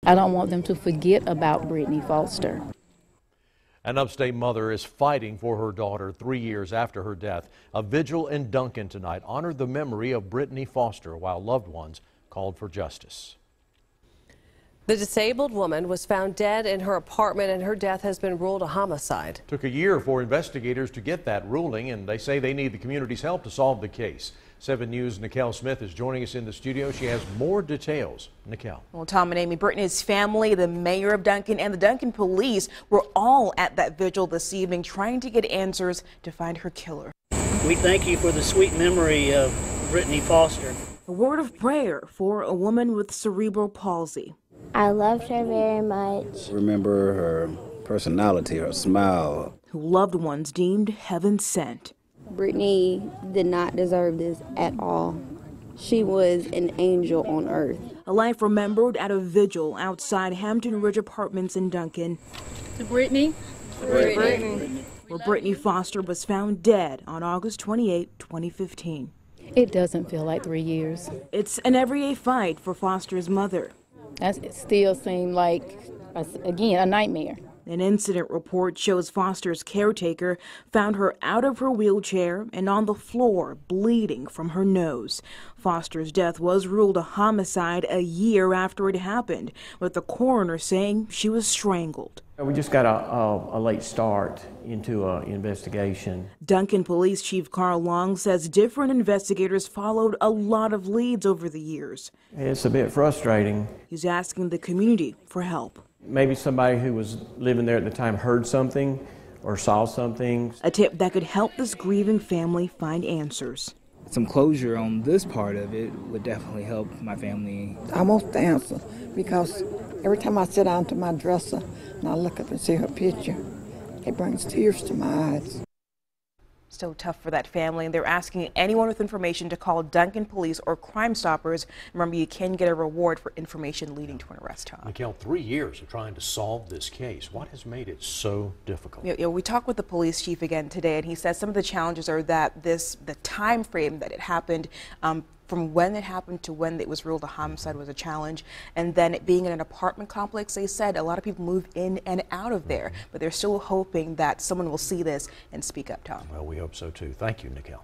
I don't want them to forget about Brittany Foster. An upstate mother is fighting for her daughter 3 years after her death. A vigil in Duncan tonight honored the memory of Brittany Foster while loved ones called for justice. The disabled woman was found dead in her apartment, and her death has been ruled a homicide. Took a year for investigators to get that ruling, and they say they need the community's help to solve the case. 7 News' Nicole Smith is joining us in the studio. She has more details. Nicole. Well, Tom and Amy, Brittany's family, the mayor of Duncan, and the Duncan police were all at that vigil this evening trying to get answers to find her killer. We thank you for the sweet memory of Brittany Foster. A word of prayer for a woman with cerebral palsy. I loved her very much. Remember her personality, her smile. Who loved ones deemed heaven sent. Brittany did not deserve this at all. She was an angel on earth. A life remembered at a vigil outside Hampton Ridge Apartments in Duncan. To Brittany. Brittany. Where Brittany Foster was found dead on August 28, 2015. It doesn't feel like 3 years. It's an everyday fight for Foster's mother. It still seemed like, again, a nightmare. An incident report shows Foster's caretaker found her out of her wheelchair and on the floor, bleeding from her nose. Foster's death was ruled a homicide a year after it happened, with the coroner saying she was strangled. We just got a late start into an investigation. Duncan Police Chief Carl Long says different investigators followed a lot of leads over the years. It's a bit frustrating. He's asking the community for help. Maybe somebody who was living there at the time heard something or saw something. A tip that could help this grieving family find answers. Some closure on this part of it would definitely help my family. I want the answer because every time I sit down to my dresser and I look up and see her picture, it brings tears to my eyes. So tough for that family, and they're asking anyone with information to call Duncan Police or Crime Stoppers. Remember, you can get a reward for information leading to an arrest, Tom. Nicole, 3 years of trying to solve this case. What has made it so difficult? We talked with the police chief again today, and he says some of the challenges are that the time frame that it happened, from when it happened to when it was ruled a homicide, was a challenge. And then it being in an apartment complex, they said a lot of people move in and out of there, but they're still hoping that someone will see this and speak up, Tom. Well, we hope so too. Thank you, Nicole.